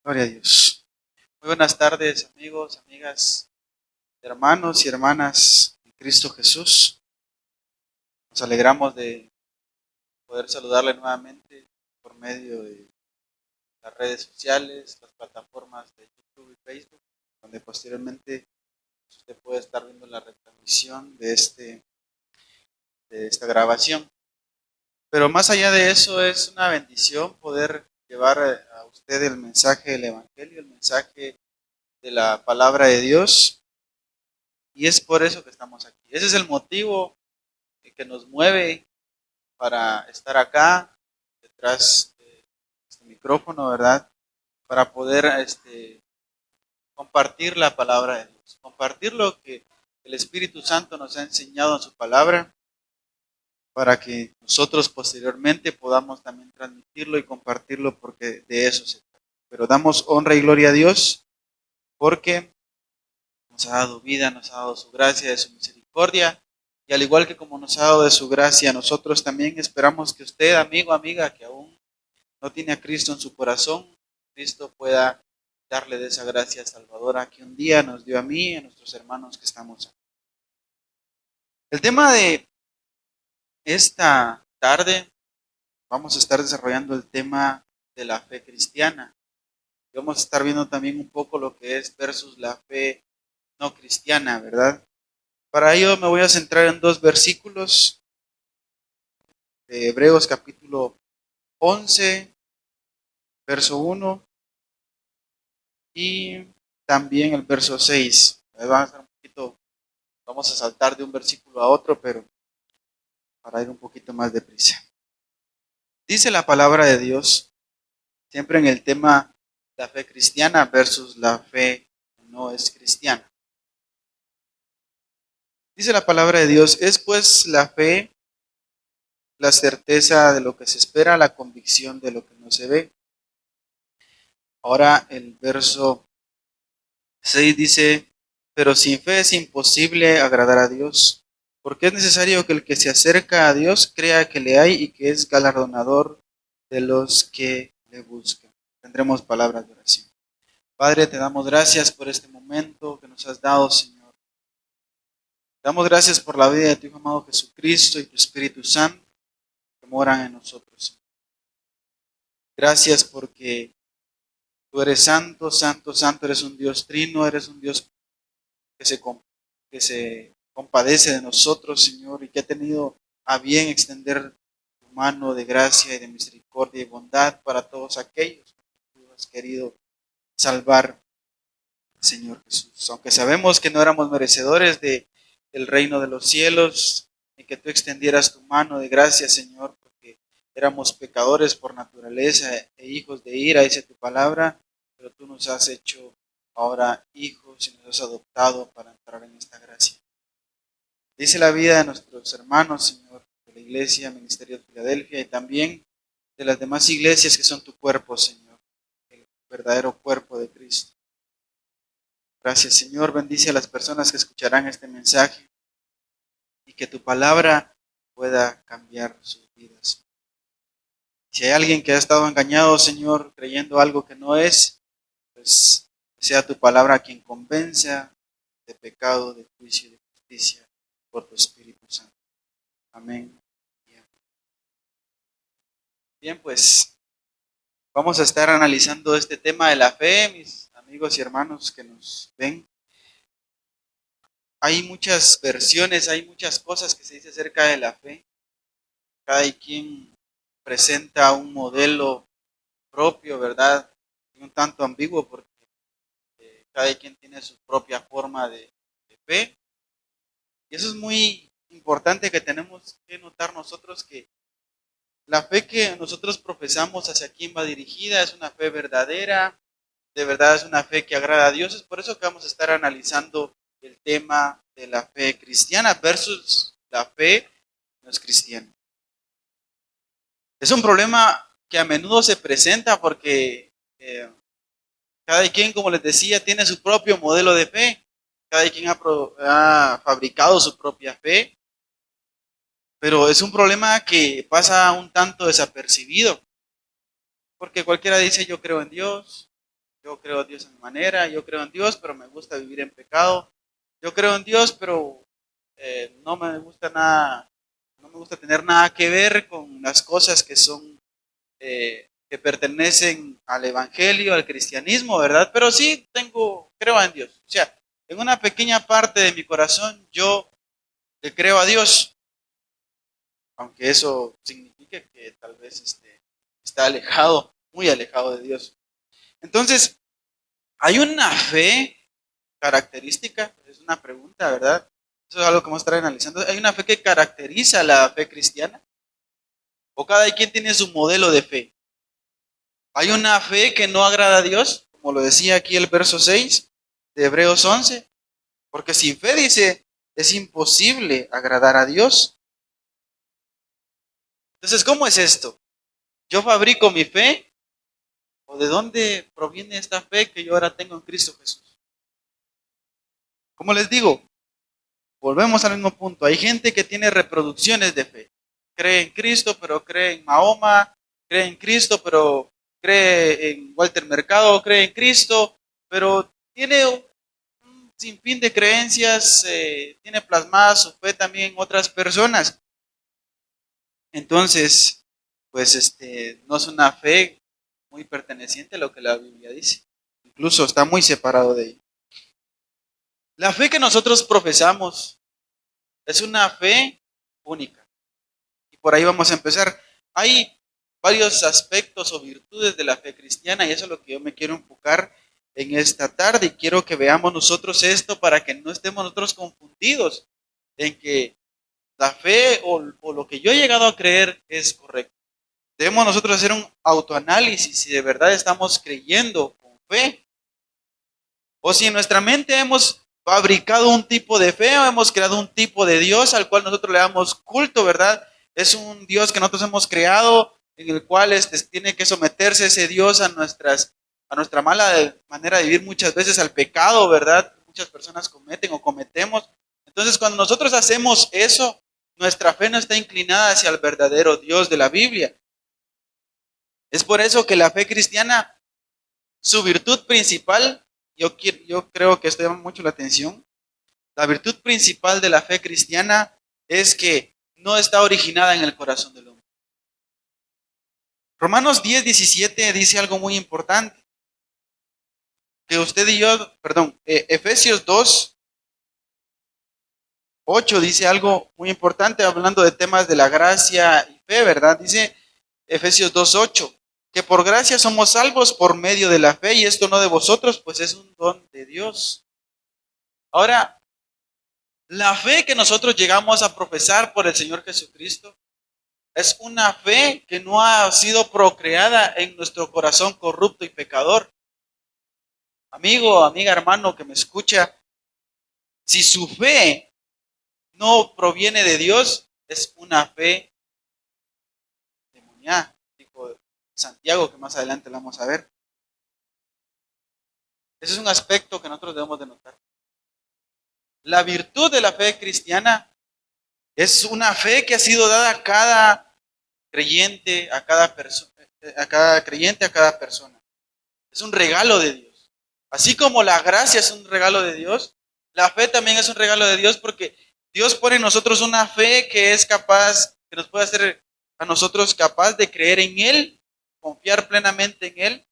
Gloria a Dios. Muy buenas tardes, amigos, amigas, hermanos y hermanas en Cristo Jesús. Nos alegramos de poder saludarle nuevamente por medio de las redes sociales, las plataformas de YouTube y Facebook, donde posteriormente usted puede estar viendo la retransmisión de esta grabación. Pero más allá de eso, es una bendición poder llevar a usted el mensaje del Evangelio, el mensaje de la palabra de Dios. Y es por eso que estamos aquí. Ese es el motivo que nos mueve para estar acá, detrás de este micrófono, ¿verdad? Para poder compartir la palabra de Dios, compartir lo que el Espíritu Santo nos ha enseñado en su palabra, para que nosotros posteriormente podamos también transmitirlo y compartirlo, porque de eso se trata. Pero damos honra y gloria a Dios porque nos ha dado vida, nos ha dado su gracia, de su misericordia. Y al igual que como nos ha dado de su gracia, nosotros también esperamos que usted, amigo, amiga, que aún no tiene a Cristo en su corazón, Cristo pueda darle de esa gracia salvadora que un día nos dio a mí y a nuestros hermanos que estamos aquí. El tema de esta tarde, vamos a estar desarrollando el tema de la fe cristiana. Y vamos a estar viendo también un poco lo que es versus la fe no cristiana, ¿verdad? Para ello me voy a centrar en dos versículos de Hebreos capítulo 11, verso 1 y también el verso 6. Vamos a saltar de un versículo a otro, pero para ir un poquito más deprisa. Dice la palabra de Dios, siempre en el tema la fe cristiana versus la fe que no es cristiana. Dice la palabra de Dios, es pues la fe la certeza de lo que se espera, la convicción de lo que no se ve. Ahora el verso 6 dice, pero sin fe es imposible agradar a Dios, porque es necesario que el que se acerca a Dios crea que le hay y que es galardonador de los que le buscan. Tendremos palabras de oración. Padre, te damos gracias por este momento que nos has dado, Señor. Te damos gracias por la vida de tu Hijo amado Jesucristo y tu Espíritu Santo que moran en nosotros, Señor. Gracias porque tú eres santo, santo, santo, eres un Dios trino, eres un Dios que que se compadece de nosotros, Señor, y que ha tenido a bien extender tu mano de gracia y de misericordia y bondad para todos aquellos que tú has querido salvar, Señor Jesús. Aunque sabemos que no éramos merecedores del reino de los cielos, y que tú extendieras tu mano de gracia, Señor, porque éramos pecadores por naturaleza e hijos de ira, dice tu palabra, pero tú nos has hecho ahora hijos y nos has adoptado para entrar en esta gracia. Dice la vida de nuestros hermanos, Señor, de la Iglesia, Ministerio de Filadelfia y también de las demás iglesias que son tu cuerpo, Señor, el verdadero cuerpo de Cristo. Gracias, Señor, bendice a las personas que escucharán este mensaje y que tu palabra pueda cambiar sus vidas. Si hay alguien que ha estado engañado, Señor, creyendo algo que no es, pues sea tu palabra quien convenza de pecado, de juicio y de justicia por tu Espíritu Santo. Amén. Bien, pues vamos a estar analizando este tema de la fe, mis amigos y hermanos que nos ven. Hay muchas versiones, hay muchas cosas que se dice acerca de la fe. Cada quien presenta un modelo propio, ¿verdad? Y un tanto ambiguo porque cada quien tiene su propia forma de fe. Y eso es muy importante que tenemos que notar nosotros, que la fe que nosotros profesamos hacia quién va dirigida es una fe verdadera, de verdad es una fe que agrada a Dios. Es por eso que vamos a estar analizando el tema de la fe cristiana versus la fe no es cristiana. Es un problema que a menudo se presenta porque cada quien, como les decía, tiene su propio modelo de fe. Cada quien ha fabricado su propia fe. Pero es un problema que pasa un tanto desapercibido. Porque cualquiera dice yo creo en Dios, Yo creo en Dios a mi manera, yo creo en Dios, pero me gusta vivir en pecado. Yo creo en Dios, pero no me gusta nada, no me gusta tener nada que ver con las cosas que son, que pertenecen al evangelio, al cristianismo, ¿verdad? Pero sí creo en Dios. O sea, en una pequeña parte de mi corazón yo le creo a Dios, aunque eso signifique que tal vez está alejado, muy alejado de Dios. Entonces, hay una fe característica, es una pregunta, ¿verdad? Eso es algo que vamos a estar analizando. ¿Hay una fe que caracteriza la fe cristiana? ¿O cada quien tiene su modelo de fe? ¿Hay una fe que no agrada a Dios? Como lo decía aquí el verso 6 de Hebreos 11. Porque sin fe, dice, es imposible agradar a Dios. Entonces, ¿cómo es esto? ¿Yo fabrico mi fe? ¿O de dónde proviene esta fe que yo ahora tengo en Cristo Jesús? Como les digo, volvemos al mismo punto. Hay gente que tiene reproducciones de fe. Cree en Cristo, pero cree en Mahoma. Cree en Cristo, pero cree en Walter Mercado. Cree en Cristo, pero tiene un sinfín de creencias. Tiene plasmada su fe también en otras personas. Entonces, pues no es una fe muy perteneciente a lo que la Biblia dice. Incluso está muy separado de ella. La fe que nosotros profesamos es una fe única. Y por ahí vamos a empezar. Hay varios aspectos o virtudes de la fe cristiana y eso es lo que yo me quiero enfocar en esta tarde. Y quiero que veamos nosotros esto para que no estemos nosotros confundidos en que la fe o lo que yo he llegado a creer es correcto. Debemos nosotros hacer un autoanálisis si de verdad estamos creyendo con fe o si en nuestra mente hemos fabricado un tipo de fe o hemos creado un tipo de Dios al cual nosotros le damos culto, ¿verdad? Es un Dios que nosotros hemos creado en el cual tiene que someterse ese Dios a nuestra mala manera de vivir muchas veces al pecado, ¿verdad? Muchas personas cometen o cometemos. Entonces, cuando nosotros hacemos eso, nuestra fe no está inclinada hacia el verdadero Dios de la Biblia. Es por eso que la fe cristiana, su virtud principal, yo creo que esto llama mucho la atención, la virtud principal de la fe cristiana es que no está originada en el corazón del hombre. Romanos 10:17 dice algo muy importante, que usted y yo, Efesios 2:8 dice algo muy importante hablando de temas de la gracia y fe, ¿verdad? Dice Efesios 2:8. Que por gracia somos salvos por medio de la fe, y esto no de vosotros, pues es un don de Dios. Ahora, la fe que nosotros llegamos a profesar por el Señor Jesucristo es una fe que no ha sido procreada en nuestro corazón corrupto y pecador. Amigo, amiga, hermano que me escucha, si su fe no proviene de Dios, es una fe demoníaca, dijo Santiago, que más adelante lo vamos a ver. Ese es un aspecto que nosotros debemos de notar. La virtud de la fe cristiana es una fe que ha sido dada a cada creyente, a cada creyente, a cada persona. Es un regalo de Dios. Así como la gracia es un regalo de Dios, la fe también es un regalo de Dios porque Dios pone en nosotros una fe que es capaz, que nos puede hacer a nosotros capaz de creer en Él, confiar plenamente en Él,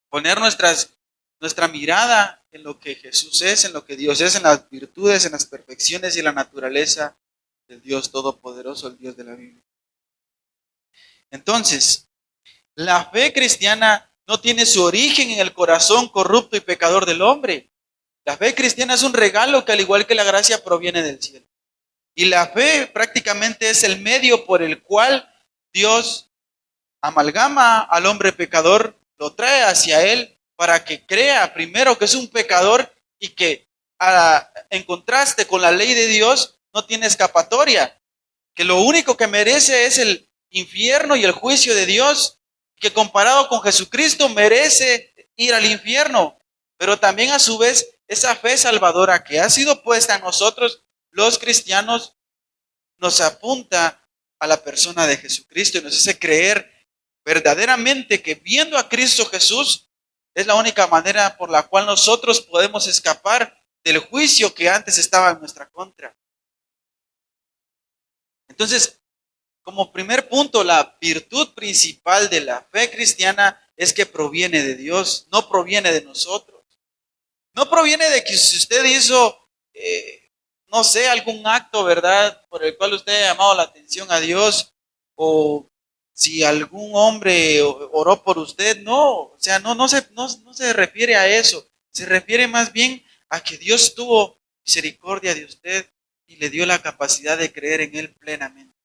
poner nuestra mirada en lo que Jesús es, en lo que Dios es, en las virtudes, en las perfecciones y en la naturaleza del Dios Todopoderoso, el Dios de la Biblia. Entonces, la fe cristiana no tiene su origen en el corazón corrupto y pecador del hombre. La fe cristiana es un regalo que, al igual que la gracia, proviene del cielo. Y la fe prácticamente es el medio por el cual Dios amalgama al hombre pecador, lo trae hacia Él para que crea primero que es un pecador y que en contraste con la ley de Dios no tiene escapatoria, que lo único que merece es el infierno y el juicio de Dios, que comparado con Jesucristo merece ir al infierno, pero también a su vez esa fe salvadora que ha sido puesta en nosotros, los cristianos, nos apunta a la persona de Jesucristo y nos hace creer verdaderamente que viendo a Cristo Jesús, Es la única manera por la cual nosotros podemos escapar del juicio que antes estaba en nuestra contra. Entonces, como primer punto, la virtud principal de la fe cristiana es que proviene de Dios, no proviene de nosotros. No proviene de que si usted hizo, no sé, algún acto, ¿verdad?, por el cual usted ha llamado la atención a Dios, o si algún hombre oró por usted. No, o sea, no se refiere a eso. Se refiere más bien a que Dios tuvo misericordia de usted y le dio la capacidad de creer en Él plenamente.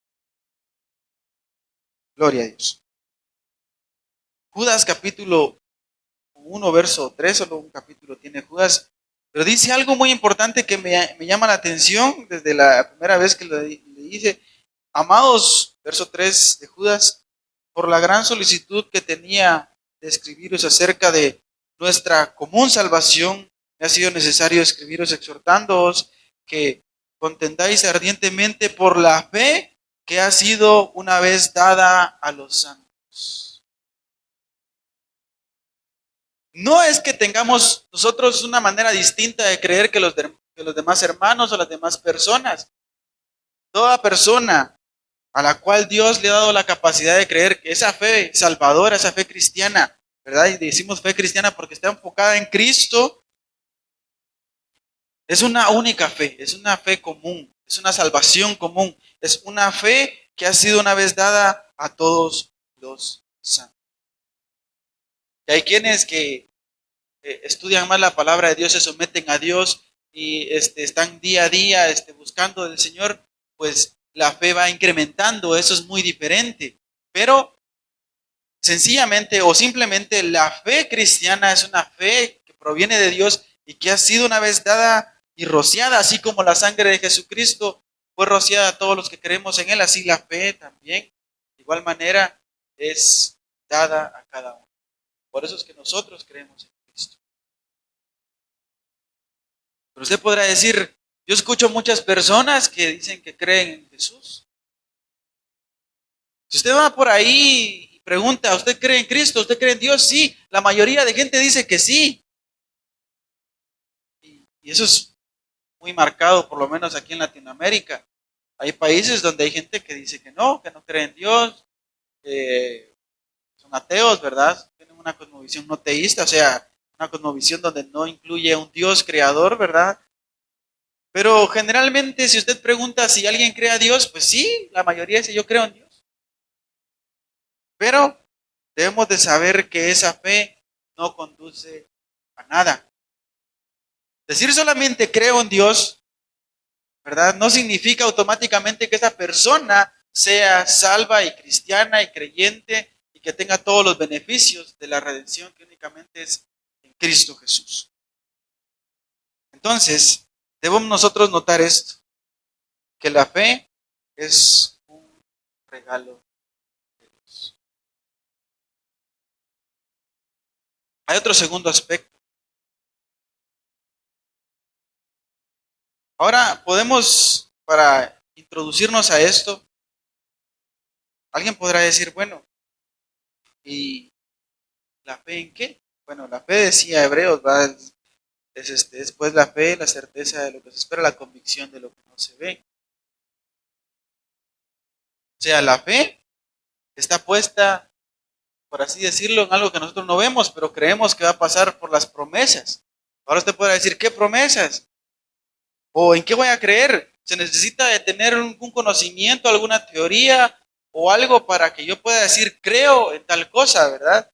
Gloria a Dios. Judas capítulo 1, verso 3, solo un capítulo tiene Judas, pero dice algo muy importante que me llama la atención desde la primera vez que le dice: amados, verso 3 de Judas, por la gran solicitud que tenía de escribiros acerca de nuestra común salvación, me ha sido necesario escribiros exhortándoos que contendáis ardientemente por la fe que ha sido una vez dada a los santos. No es que tengamos nosotros una manera distinta de creer que que los demás hermanos o las demás personas. Toda persona a la cual Dios le ha dado la capacidad de creer que esa fe salvadora, esa fe cristiana, ¿verdad? Y decimos fe cristiana porque está enfocada en Cristo, es una única fe, es una fe común, es una salvación común, es una fe que ha sido una vez dada a todos los santos. Y hay quienes que estudian más la palabra de Dios, se someten a Dios y están día a día buscando del Señor, pues la fe va incrementando. Eso es muy diferente. Pero sencillamente o simplemente la fe cristiana es una fe que proviene de Dios y que ha sido una vez dada y rociada, así como la sangre de Jesucristo fue rociada a todos los que creemos en Él, así la fe también, de igual manera, es dada a cada uno. Por eso es que nosotros creemos en Cristo. Pero usted podrá decir: yo escucho muchas personas que dicen que creen en Jesús. Si usted va por ahí y pregunta: ¿usted cree en Cristo? ¿Usted cree en Dios? Sí, la mayoría de gente dice que sí. Y eso es muy marcado, por lo menos aquí en Latinoamérica. Hay países donde hay gente que dice que no cree en Dios, son ateos, ¿verdad? Tienen una cosmovisión no teísta, o sea, una cosmovisión donde no incluye un Dios creador, ¿verdad? Pero generalmente, si usted pregunta si alguien cree a Dios, pues sí, la mayoría dice: yo creo en Dios. Pero debemos de saber que esa fe no conduce a nada. Decir solamente creo en Dios, ¿verdad?, no significa automáticamente que esa persona sea salva y cristiana y creyente y que tenga todos los beneficios de la redención que únicamente es en Cristo Jesús. Entonces, debemos nosotros notar esto, que la fe es un regalo de Dios. Hay otro segundo aspecto. Ahora podemos, para introducirnos a esto, alguien podrá decir: bueno, ¿y la fe en qué? Bueno, la fe, decía Hebreos, ¿va? Es pues la fe, la certeza de lo que se espera, la convicción de lo que no se ve. O sea, la fe está puesta, por así decirlo, en algo que nosotros no vemos, pero creemos que va a pasar por las promesas. Ahora usted podrá decir: ¿qué promesas? ¿O en qué voy a creer? Se necesita de tener un conocimiento, alguna teoría o algo para que yo pueda decir creo en tal cosa, ¿verdad?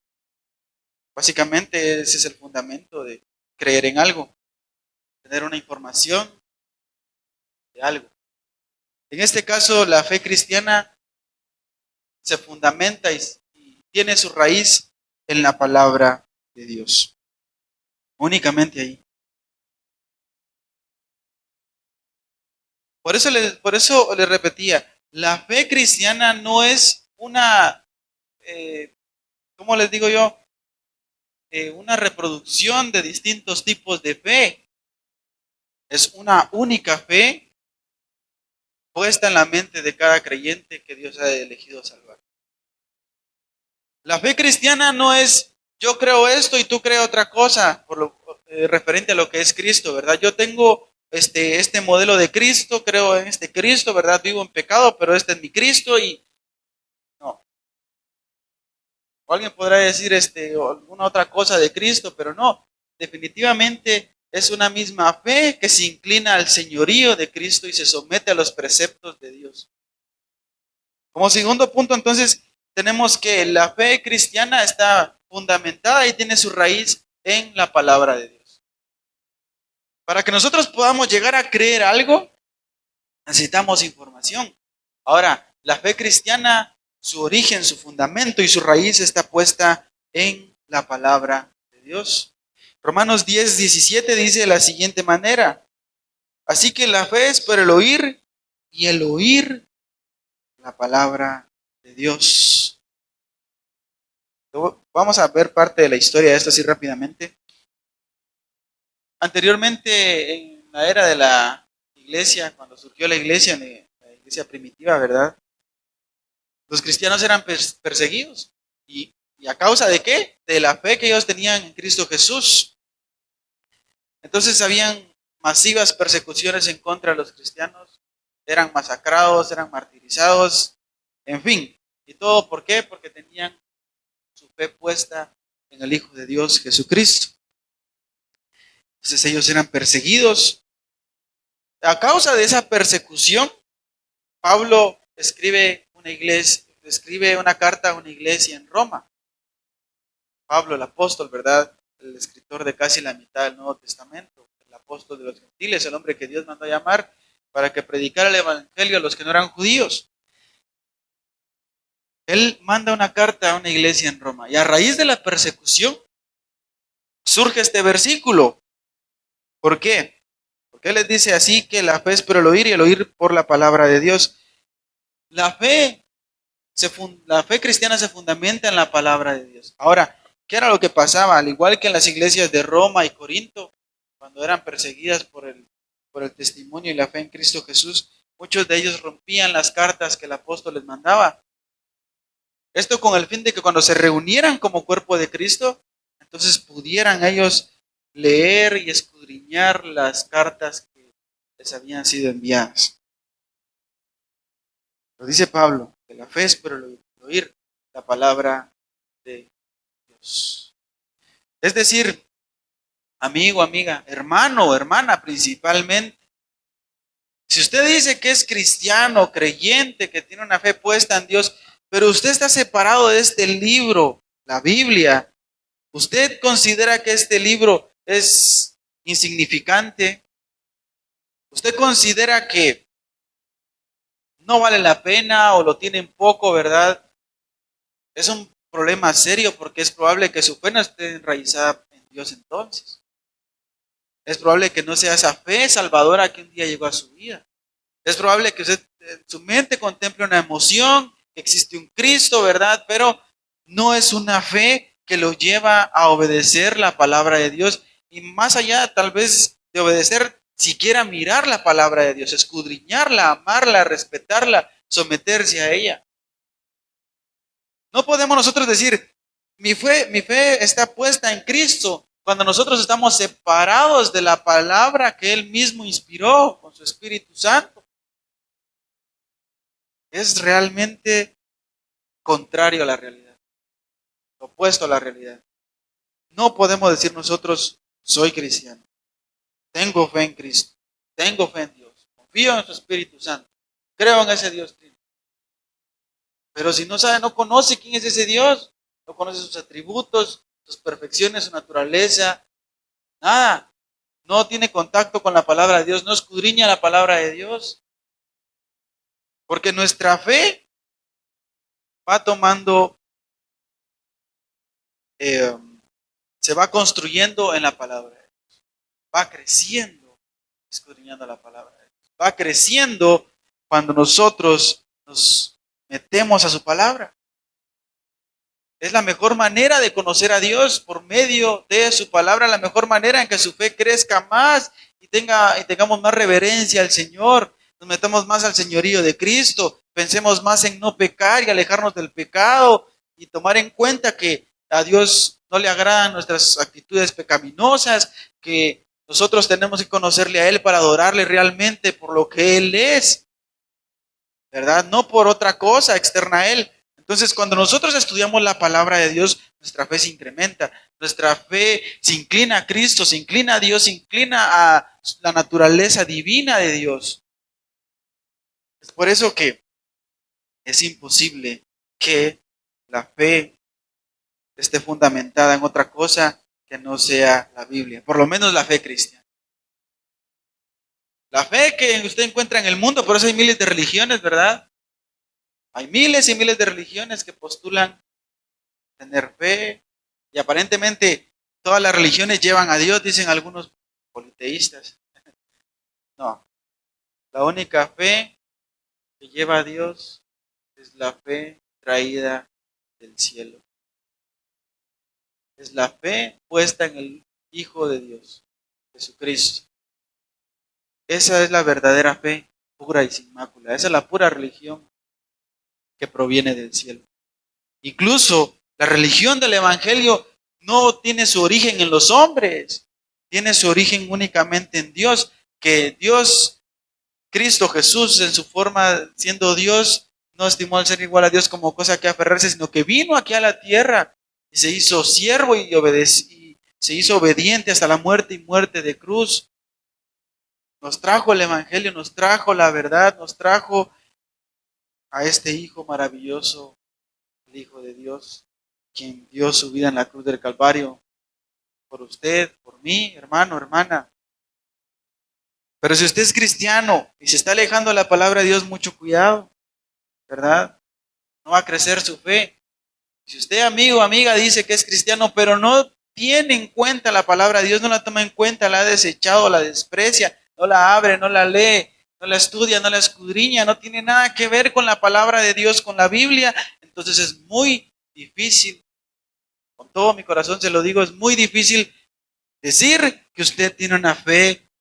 Básicamente ese es el fundamento de creer en algo, tener una información de algo. En este caso, la fe cristiana se fundamenta y tiene su raíz en la palabra de Dios. Únicamente ahí. Por eso le repetía, la fe cristiana no es una, ¿cómo les digo yo? Una reproducción de distintos tipos de fe. Es una única fe puesta en la mente de cada creyente que Dios ha elegido salvar. La fe cristiana no es yo creo esto y tú crees otra cosa, referente a lo que es Cristo, ¿verdad? Yo tengo este modelo de Cristo, creo en este Cristo, ¿verdad? Vivo en pecado, pero este es mi Cristo y no. O alguien podrá decir o alguna otra cosa de Cristo, pero no. Definitivamente es una misma fe que se inclina al señorío de Cristo y se somete a los preceptos de Dios. Como segundo punto, entonces, tenemos que la fe cristiana está fundamentada y tiene su raíz en la palabra de Dios. Para que nosotros podamos llegar a creer algo, necesitamos información. Ahora, la fe cristiana, su origen, su fundamento y su raíz está puesta en la palabra de Dios. Romanos 10:17 dice de la siguiente manera: así que la fe es por el oír y el oír la palabra de Dios. Vamos a ver parte de la historia de esto así rápidamente. Anteriormente, en la era de la iglesia, cuando surgió la iglesia primitiva, ¿verdad? Los cristianos eran perseguidos. ¿Y a causa de qué? De la fe que ellos tenían en Cristo Jesús. Entonces habían masivas persecuciones en contra de los cristianos. Eran masacrados, eran martirizados, en fin. ¿Y todo por qué? Porque tenían su fe puesta en el Hijo de Dios, Jesucristo. Entonces ellos eran perseguidos. A causa de esa persecución, Pablo escribe una carta a una iglesia en Roma. Pablo, el apóstol, ¿verdad? El escritor de casi la mitad del Nuevo Testamento, el apóstol de los gentiles, el hombre que Dios mandó a llamar para que predicara el evangelio a los que no eran judíos. Él manda una carta a una iglesia en Roma y a raíz de la persecución surge este versículo. ¿Por qué? Porque él les dice así que la fe es por el oír y el oír por la palabra de Dios. La fe cristiana se fundamenta en la palabra de Dios. Ahora, ¿qué era lo que pasaba? Al igual que en las iglesias de Roma y Corinto, cuando eran perseguidas por el testimonio y la fe en Cristo Jesús, muchos de ellos rompían las cartas que el apóstol les mandaba. Esto con el fin de que cuando se reunieran como cuerpo de Cristo, entonces pudieran ellos leer y escudriñar las cartas que les habían sido enviadas. Lo dice Pablo, que la fe es por el oír la palabra de Dios. Es decir, amigo, amiga, hermano o hermana principalmente, si usted dice que es cristiano, creyente, que tiene una fe puesta en Dios, pero usted está separado de este libro, la Biblia, ¿usted considera que este libro es insignificante? ¿Usted considera que no vale la pena o lo tienen poco, verdad? Es un problema serio porque es probable que su fe no esté enraizada en Dios entonces. Es probable que no sea esa fe salvadora que un día llegó a su vida. Es probable que usted en su mente contemple una emoción, que existe un Cristo, ¿verdad? Pero no es una fe que lo lleva a obedecer la palabra de Dios. Y más allá, tal vez, de obedecer, siquiera mirar la palabra de Dios, escudriñarla, amarla, respetarla, someterse a ella. No podemos nosotros decir, mi fe está puesta en Cristo, cuando nosotros estamos separados de la palabra que Él mismo inspiró con su Espíritu Santo. Es realmente contrario a la realidad, opuesto a la realidad. No podemos decir nosotros, soy cristiano, tengo fe en Cristo, tengo fe en Dios, confío en su Espíritu Santo, creo en ese Dios trino. Pero si no sabe, no conoce quién es ese Dios, no conoce sus atributos, sus perfecciones, su naturaleza, nada. No tiene contacto con la palabra de Dios, no escudriña la palabra de Dios. Porque nuestra fe va tomando, se va construyendo en la palabra de Dios. Va creciendo escudriñando la palabra de Dios. Va creciendo cuando nosotros nos metemos a su palabra. Es la mejor manera de conocer a Dios por medio de su palabra, la mejor manera en que su fe crezca más y tengamos más reverencia al Señor, nos metamos más al señorío de Cristo, pensemos más en no pecar y alejarnos del pecado y tomar en cuenta que a Dios no le agradan nuestras actitudes pecaminosas, que nosotros tenemos que conocerle a Él para adorarle realmente por lo que Él es, ¿verdad? No por otra cosa externa a Él. Entonces, cuando nosotros estudiamos la palabra de Dios, nuestra fe se incrementa, nuestra fe se inclina a Cristo, se inclina a Dios, se inclina a la naturaleza divina de Dios. Es por eso que es imposible que la fe esté fundamentada en otra cosa que no sea la Biblia, por lo menos la fe cristiana. La fe que usted encuentra en el mundo, por eso hay miles de religiones, ¿verdad? Hay miles y miles de religiones que postulan tener fe y aparentemente todas las religiones llevan a Dios, dicen algunos politeístas. No, la única fe que lleva a Dios es la fe traída del cielo. Es la fe puesta en el Hijo de Dios, Jesucristo. Esa es la verdadera fe, pura y sin mácula. Esa es la pura religión que proviene del cielo. Incluso la religión del Evangelio no tiene su origen en los hombres, tiene su origen únicamente en Dios, que Dios, Cristo Jesús, en su forma siendo Dios, no estimó el ser igual a Dios como cosa que aferrarse, sino que vino aquí a la tierra y se hizo siervo y se hizo obediente hasta la muerte y muerte de cruz. Nos trajo el Evangelio, nos trajo la verdad, nos trajo a este Hijo maravilloso, el Hijo de Dios, quien dio su vida en la cruz del Calvario, por usted, por mí, hermano, hermana. Pero si usted es cristiano y se está alejando de la palabra de Dios, mucho cuidado, ¿verdad? No va a crecer su fe. Si usted, amigo o amiga, dice que es cristiano, pero no tiene en cuenta la palabra de Dios, no la toma en cuenta, la ha desechado, la desprecia, no la abre, no la lee, no la estudia, no la escudriña, no tiene nada que ver con la palabra de Dios, con la Biblia, entonces es muy difícil, con todo mi corazón se lo digo, es muy difícil decir que usted tiene una fe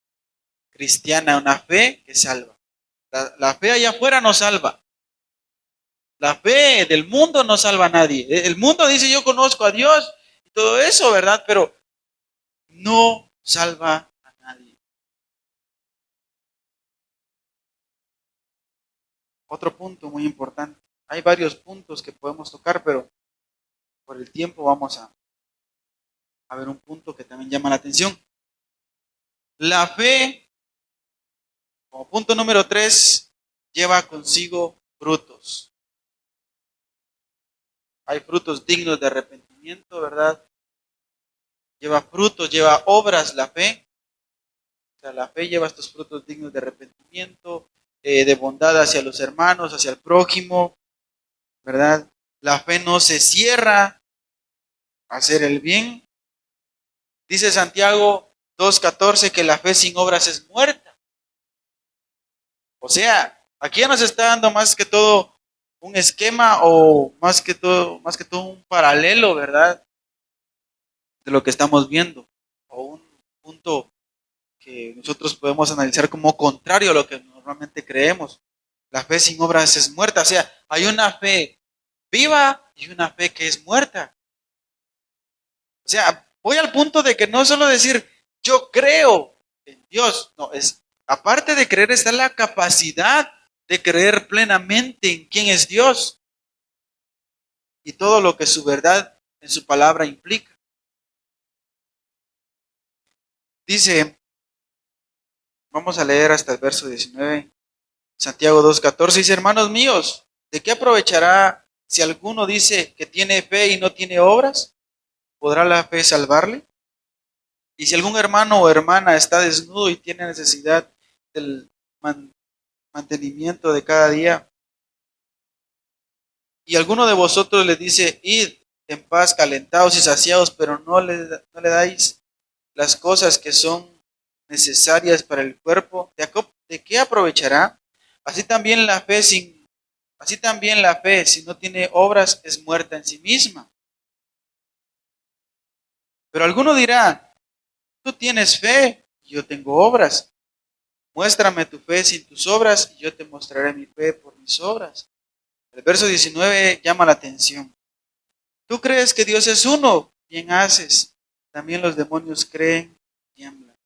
cristiana, una fe que salva. La fe allá afuera no salva. La fe del mundo no salva a nadie. El mundo dice yo conozco a Dios y todo eso, ¿verdad? Pero no salva a nadie. Otro punto muy importante. Hay varios puntos que podemos tocar, pero por el tiempo vamos a ver un punto que también llama la atención. La fe, como punto número 3, lleva consigo frutos. Hay frutos dignos de arrepentimiento, ¿verdad? Lleva frutos, lleva obras la fe. O sea, la fe lleva estos frutos dignos de arrepentimiento, de bondad hacia los hermanos, hacia el prójimo, ¿verdad? La fe no se cierra a hacer el bien. Dice Santiago 2:14 que la fe sin obras es muerta. O sea, aquí ya nos está dando más que todo un esquema o más que todo un paralelo, ¿verdad? De lo que estamos viendo, o un punto que nosotros podemos analizar como contrario a lo que normalmente creemos. La fe sin obras es muerta, o sea, hay una fe viva y una fe que es muerta. O sea, voy al punto de que no solo decir yo creo en Dios, no, es aparte de creer está la capacidad de creer plenamente en quién es Dios y todo lo que su verdad en su palabra implica. Dice, vamos a leer hasta el verso 19. Santiago 2:14 dice, hermanos míos, ¿de qué aprovechará si alguno dice que tiene fe y no tiene obras? ¿Podrá la fe salvarle? Y si algún hermano o hermana está desnudo y tiene necesidad del mantenimiento de cada día, y alguno de vosotros le dice, id en paz, calentados y saciados, pero no le dais las cosas que son necesarias para el cuerpo, ¿de qué aprovechará? Así también la fe Así también la fe, si no tiene obras, es muerta en sí misma. Pero alguno dirá, tú tienes fe y yo tengo obras. Muéstrame tu fe sin tus obras y yo te mostraré mi fe por mis obras. El verso 19 llama la atención. Tú crees que Dios es uno, bien haces. También los demonios creen, tiemblan.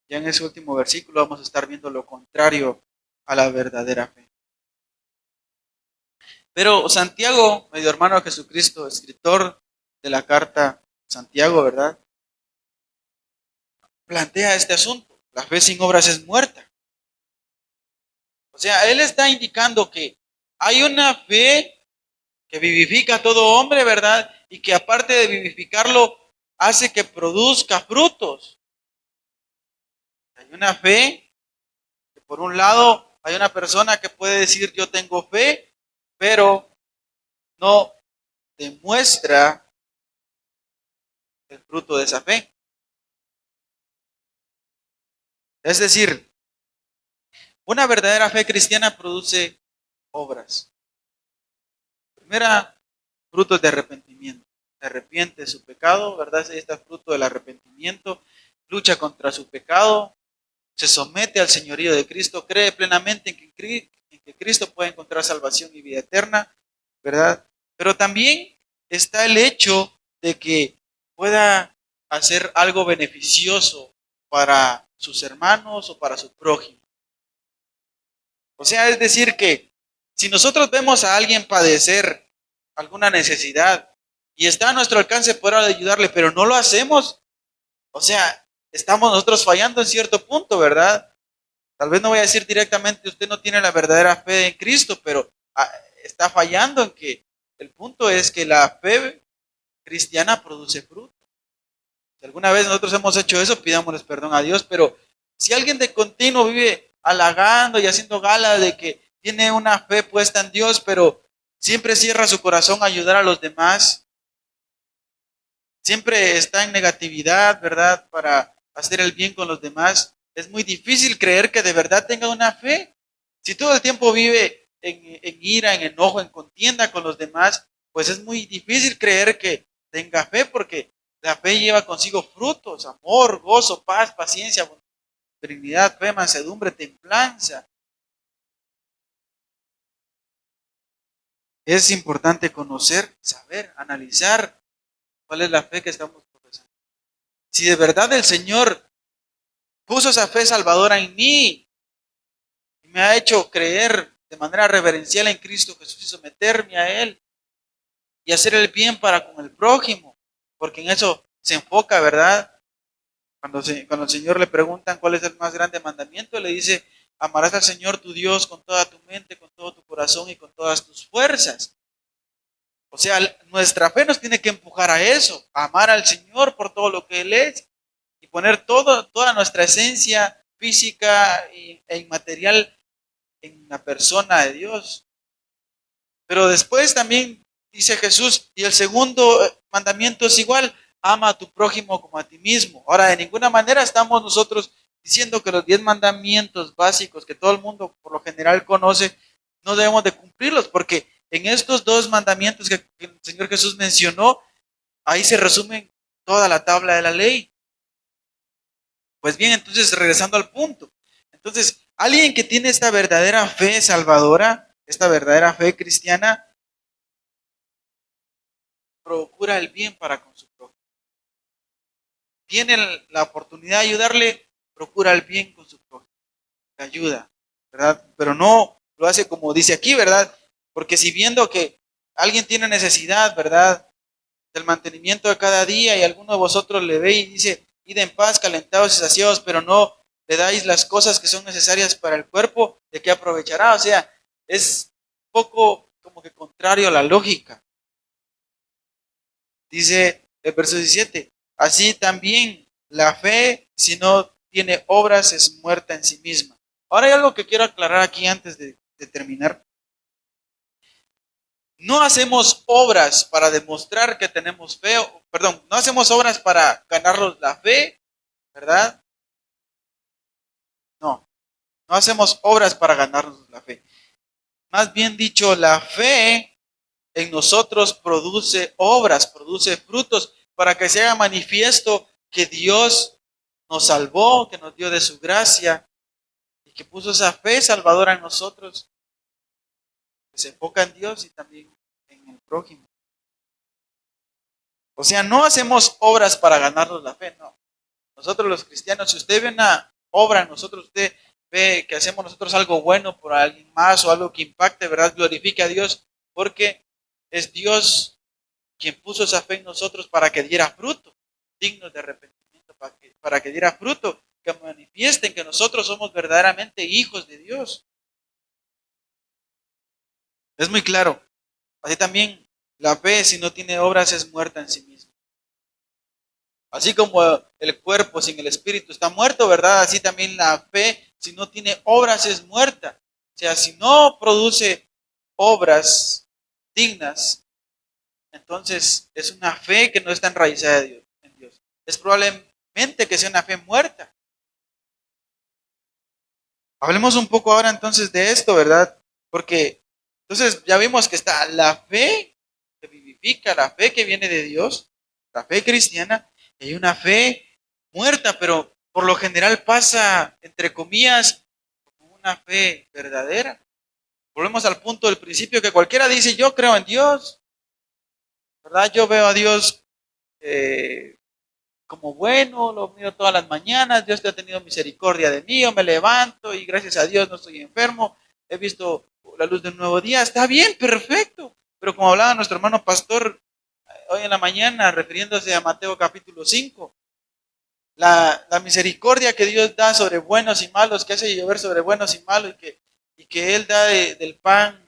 Ya en ese último versículo vamos a estar viendo lo contrario a la verdadera fe. Pero Santiago, medio hermano de Jesucristo, escritor de la carta Santiago, ¿verdad? Plantea este asunto. La fe sin obras es muerta. O sea, él está indicando que hay una fe que vivifica a todo hombre, ¿verdad? Y que aparte de vivificarlo, hace que produzca frutos. Hay una fe que por un lado hay una persona que puede decir yo tengo fe, pero no demuestra el fruto de esa fe. Es decir, una verdadera fe cristiana produce obras. Primera, frutos de arrepentimiento. Se arrepiente de su pecado, ¿verdad? Ahí está el fruto del arrepentimiento. Lucha contra su pecado, se somete al señorío de Cristo, cree plenamente en que Cristo puede encontrar salvación y vida eterna, ¿verdad? Pero también está el hecho de que pueda hacer algo beneficioso para sus hermanos o para su prójimo. O sea, es decir que si nosotros vemos a alguien padecer alguna necesidad y está a nuestro alcance poder ayudarle, pero no lo hacemos, o sea, estamos nosotros fallando en cierto punto, ¿verdad? Tal vez no voy a decir directamente usted no tiene la verdadera fe en Cristo, pero está fallando en que el punto es que la fe cristiana produce fruto. Si alguna vez nosotros hemos hecho eso, pidámosles perdón a Dios, pero si alguien de continuo vive halagando y haciendo gala de que tiene una fe puesta en Dios, pero siempre cierra su corazón a ayudar a los demás, siempre está en negatividad, ¿verdad? Para hacer el bien con los demás, es muy difícil creer que de verdad tenga una fe. Si todo el tiempo vive en ira, en enojo, en contienda con los demás, pues es muy difícil creer que tenga fe porque la fe lleva consigo frutos, amor, gozo, paz, paciencia, benignidad, fe, mansedumbre, templanza. Es importante conocer, saber, analizar cuál es la fe que estamos profesando. Si de verdad el Señor puso esa fe salvadora en mí y me ha hecho creer de manera reverencial en Cristo Jesús y someterme a Él y hacer el bien para con el prójimo, porque en eso se enfoca, ¿verdad? Cuando el Señor le preguntan cuál es el más grande mandamiento, le dice, amarás al Señor tu Dios con toda tu mente, con todo tu corazón y con todas tus fuerzas. O sea, nuestra fe nos tiene que empujar a eso, a amar al Señor por todo lo que Él es y poner toda nuestra esencia física e inmaterial en la persona de Dios. Pero después también dice Jesús, y el segundo mandamiento es igual, ama a tu prójimo como a ti mismo. Ahora, de ninguna manera estamos nosotros diciendo que los 10 mandamientos básicos que todo el mundo por lo general conoce, no debemos de cumplirlos, porque en estos dos mandamientos que el Señor Jesús mencionó, ahí se resumen toda la tabla de la ley. Pues bien, entonces regresando al punto. Entonces, alguien que tiene esta verdadera fe salvadora, esta verdadera fe cristiana, procura el bien para con su prójimo. Tiene la oportunidad de ayudarle, procura el bien con su prójimo. Le ayuda, ¿verdad? Pero no lo hace como dice aquí, ¿verdad? Porque si viendo que alguien tiene necesidad, ¿verdad? Del mantenimiento de cada día y alguno de vosotros le ve y dice, id en paz, calentados y saciados, pero no le dais las cosas que son necesarias para el cuerpo, ¿de qué aprovechará? O sea, es un poco como que contrario a la lógica. Dice el verso 17, así también la fe, si no tiene obras, es muerta en sí misma. Ahora hay algo que quiero aclarar aquí antes de terminar. No hacemos obras para demostrar que tenemos fe, perdón, no hacemos obras para ganarnos la fe, ¿verdad? No, no hacemos obras para ganarnos la fe. Más bien dicho, la fe en nosotros produce obras, produce frutos para que se haga manifiesto que Dios nos salvó, que nos dio de su gracia y que puso esa fe salvadora en nosotros, que se enfoca en Dios y también en el prójimo. O sea, no hacemos obras para ganarnos la fe, no. Nosotros los cristianos, si usted ve una obra en nosotros, usted ve que hacemos nosotros algo bueno por alguien más o algo que impacte, ¿verdad? Glorifique a Dios, porque es Dios quien puso esa fe en nosotros para que diera fruto, dignos de arrepentimiento, para que diera fruto, que manifiesten que nosotros somos verdaderamente hijos de Dios. Es muy claro. Así también la fe, si no tiene obras, es muerta en sí misma. Así como el cuerpo sin el espíritu está muerto, ¿verdad? Así también la fe, si no tiene obras, es muerta. O sea, si no produce obras dignas, entonces es una fe que no está enraizada en Dios. Es probablemente que sea una fe muerta. Hablemos un poco ahora entonces de esto, ¿verdad? Porque entonces ya vimos que está la fe que vivifica, la fe que viene de Dios, la fe cristiana, y hay una fe muerta, pero por lo general pasa, entre comillas, como una fe verdadera. Volvemos al punto del principio que cualquiera dice, yo creo en Dios, ¿verdad? Yo veo a Dios eh, como bueno, lo miro todas las mañanas, Dios te ha tenido misericordia de mí, yo me levanto y gracias a Dios no estoy enfermo, he visto la luz de un nuevo día, está bien, perfecto. Pero como hablaba nuestro hermano pastor hoy en la mañana, refiriéndose a Mateo capítulo 5, la misericordia que Dios da sobre buenos y malos, que hace llover sobre buenos y malos y que Él da del pan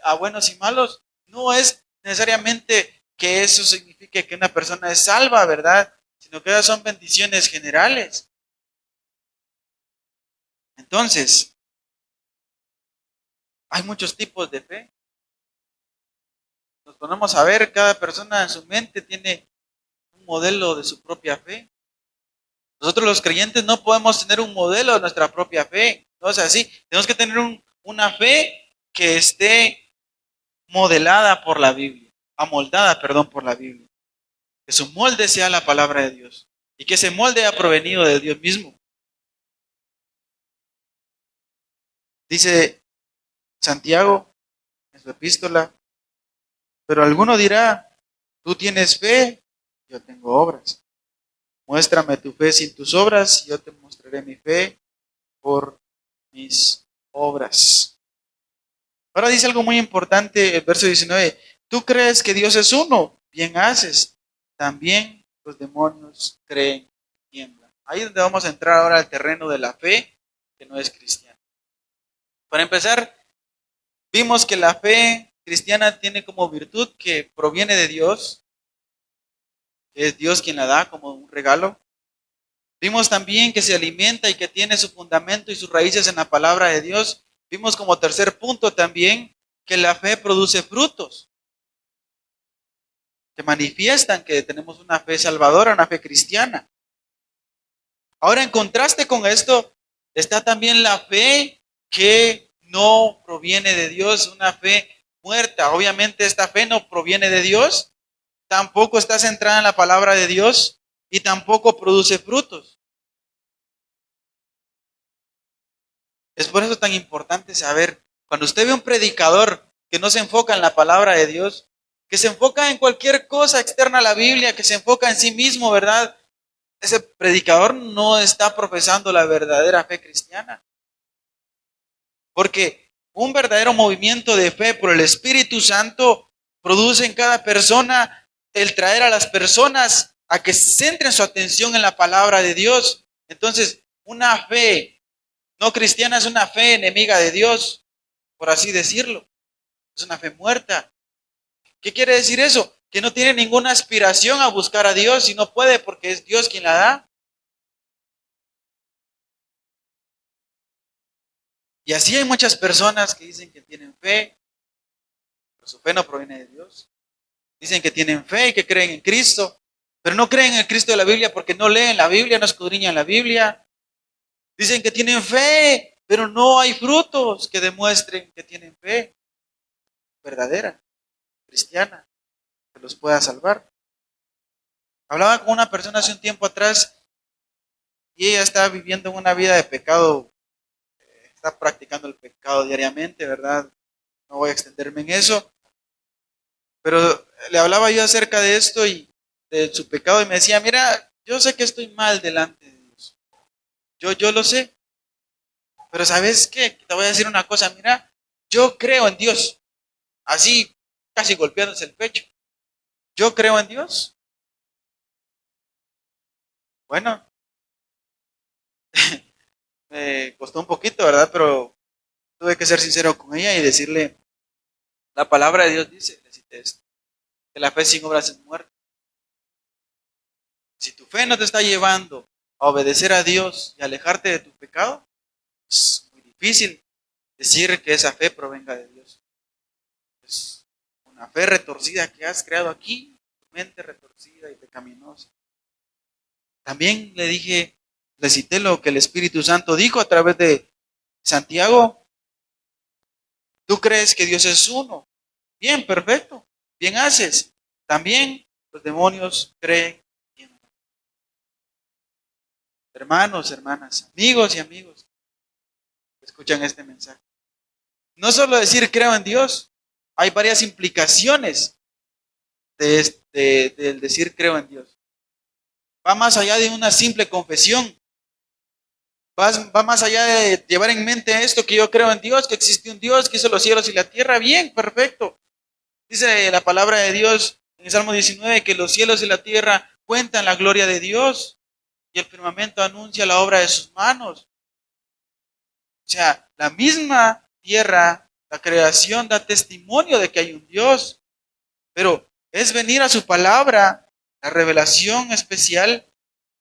a buenos y malos, no es necesariamente que eso signifique que una persona es salva, ¿verdad? Sino que esas son bendiciones generales. Entonces, hay muchos tipos de fe. Nos ponemos a ver, cada persona en su mente tiene un modelo de su propia fe. Nosotros los creyentes no podemos tener un modelo de nuestra propia fe. No es así. Tenemos que tener una fe que esté modelada por la Biblia, amoldada, perdón, por la Biblia. Que su molde sea la palabra de Dios y que ese molde haya provenido de Dios mismo. Dice Santiago en su epístola, pero alguno dirá, tú tienes fe, yo tengo obras. Muéstrame tu fe sin tus obras y yo te mostraré mi fe por mis obras. Ahora dice algo muy importante, el verso 19. Tú crees que Dios es uno, bien haces. También los demonios creen y tiemblan. Ahí es donde vamos a entrar ahora al terreno de la fe, que no es cristiana. Para empezar, vimos que la fe cristiana tiene como virtud que proviene de Dios, que es Dios quien la da como un regalo. Vimos también que se alimenta y que tiene su fundamento y sus raíces en la palabra de Dios. Vimos como tercer punto también que la fe produce frutos que manifiestan que tenemos una fe salvadora, una fe cristiana. Ahora, en contraste con esto, está también la fe que no proviene de Dios, una fe muerta. Obviamente esta fe no proviene de Dios, tampoco está centrada en la palabra de Dios y tampoco produce frutos. Es por eso tan importante saber, cuando usted ve un predicador que no se enfoca en la palabra de Dios, que se enfoca en cualquier cosa externa a la Biblia, que se enfoca en sí mismo, ¿verdad? Ese predicador no está profesando la verdadera fe cristiana. Porque un verdadero movimiento de fe por el Espíritu Santo produce en cada persona el traer a las personas a que centren su atención en la palabra de Dios. Entonces, una fe no cristiana es una fe enemiga de Dios, por así decirlo. Es una fe muerta. ¿Qué quiere decir eso? Que no tiene ninguna aspiración a buscar a Dios y no puede porque es Dios quien la da. Y así hay muchas personas que dicen que tienen fe, pero su fe no proviene de Dios. Dicen que tienen fe y que creen en Cristo, pero no creen en el Cristo de la Biblia porque no leen la Biblia, no escudriñan la Biblia. Dicen que tienen fe, pero no hay frutos que demuestren que tienen fe verdadera, cristiana, que los pueda salvar. Hablaba con una persona hace un tiempo atrás y ella estaba viviendo una vida de pecado, está practicando el pecado diariamente, ¿verdad? No voy a extenderme en eso, pero le hablaba yo acerca de esto de su pecado y me decía, mira, yo sé que estoy mal delante de Dios. Yo lo sé. Pero ¿sabes qué? Te voy a decir una cosa, mira, yo creo en Dios. Así, casi golpeándose el pecho. Yo creo en Dios. Bueno, me costó un poquito, ¿verdad? Pero tuve que ser sincero con ella y decirle, la palabra de Dios dice, le cité esto, que la fe sin obras es muerta. Si tu fe no te está llevando a obedecer a Dios y alejarte de tu pecado, es muy difícil decir que esa fe provenga de Dios. Es una fe retorcida que has creado aquí, tu mente retorcida y pecaminosa. También le dije, le cité lo que el Espíritu Santo dijo a través de Santiago. Tú crees que Dios es uno. Bien, perfecto. Bien haces. También los demonios creen en uno. Hermanos, hermanas, amigos y amigos, escuchan este mensaje. No solo decir creo en Dios, hay varias implicaciones del decir creo en Dios. Va más allá de una simple confesión. Va más allá de llevar en mente esto, que yo creo en Dios, que existe un Dios que hizo los cielos y la tierra. Bien, perfecto. Dice la palabra de Dios en el Salmo 19 que los cielos y la tierra cuentan la gloria de Dios y el firmamento anuncia la obra de sus manos. O sea, la misma tierra, la creación da testimonio de que hay un Dios, pero es venir a su palabra, la revelación especial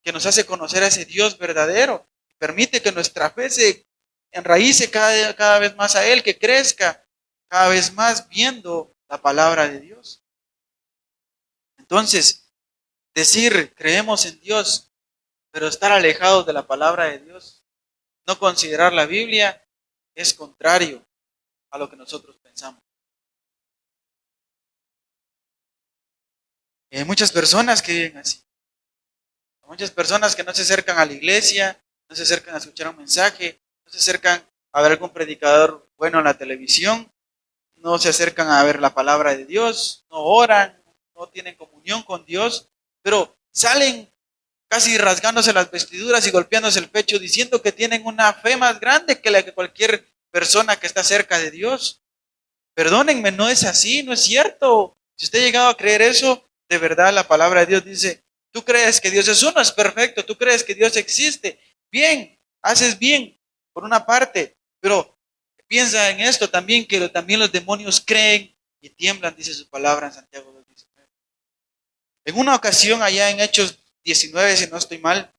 que nos hace conocer a ese Dios verdadero. Permite que nuestra fe se enraíce cada vez más a Él, que crezca cada vez más viendo la palabra de Dios. Entonces, decir creemos en Dios, pero estar alejados de la palabra de Dios, no considerar la Biblia, es contrario a lo que nosotros pensamos. Y hay muchas personas que viven así. Hay muchas personas que no se acercan a la iglesia, no se acercan a escuchar un mensaje, no se acercan a ver algún predicador bueno en la televisión, no se acercan a ver la palabra de Dios, no oran, no tienen comunión con Dios, pero salen casi rasgándose las vestiduras y golpeándose el pecho diciendo que tienen una fe más grande que la que cualquier persona que está cerca de Dios. Perdónenme, no es así, no es cierto. Si usted ha llegado a creer eso, de verdad la palabra de Dios dice, tú crees que Dios es uno, es perfecto, tú crees que Dios existe. Bien, haces bien, por una parte, pero piensa en esto también, que también los demonios creen y tiemblan, dice su palabra en Santiago 2:19. En una ocasión allá en Hechos 19, si no estoy mal,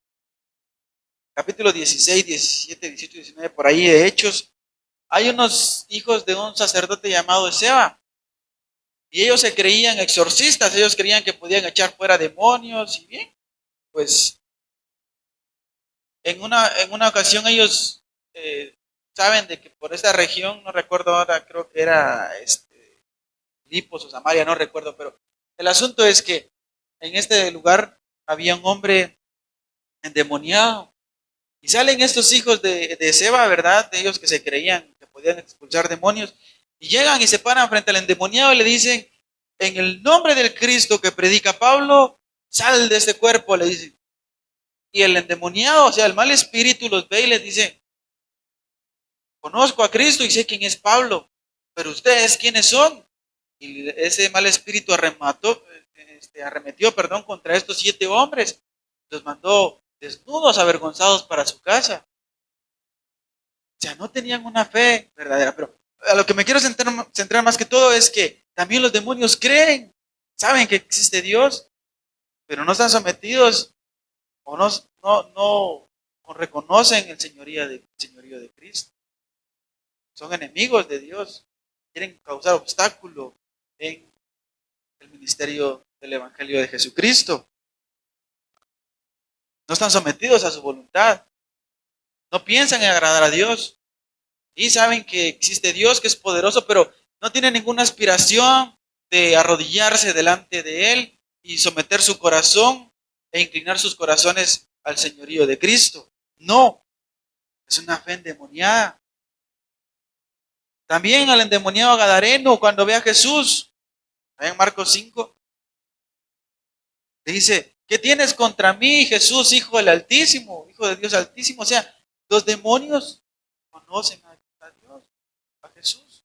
capítulo 16, 17, 18, 19, por ahí de Hechos, hay unos hijos de un sacerdote llamado Eseba. Y ellos se creían exorcistas, ellos creían que podían echar fuera demonios y bien, pues en una ocasión ellos saben de que por esta región, no recuerdo ahora, creo que era Filipos o Samaria, no recuerdo, pero el asunto es que en este lugar había un hombre endemoniado y salen estos hijos de Seba, ¿verdad? De ellos que se creían que podían expulsar demonios y llegan y se paran frente al endemoniado y le dicen, en el nombre del Cristo que predica Pablo, sal de este cuerpo, le dicen. Y el endemoniado, o sea, el mal espíritu los ve y les dice, conozco a Cristo y sé quién es Pablo, pero ustedes quiénes son. Y ese mal espíritu arremetió, contra estos 7 hombres, los mandó desnudos, avergonzados para su casa. O sea, no tenían una fe verdadera, pero a lo que me quiero centrar más que todo es que también los demonios creen, saben que existe Dios, pero no están sometidos o no reconocen el señorío de Cristo. Son enemigos de Dios, quieren causar obstáculo en el ministerio del Evangelio de Jesucristo. No están sometidos a su voluntad, no piensan en agradar a Dios y saben que existe Dios que es poderoso, pero no tienen ninguna aspiración de arrodillarse delante de Él y someter su corazón e inclinar sus corazones al señorío de Cristo. No, es una fe endemoniada. También al endemoniado gadareno, cuando ve a Jesús, en Marcos 5, Le dice, ¿qué tienes contra mí, Jesús, Hijo del Altísimo, Hijo de Dios Altísimo? O sea, los demonios conocen a Dios, a Jesús.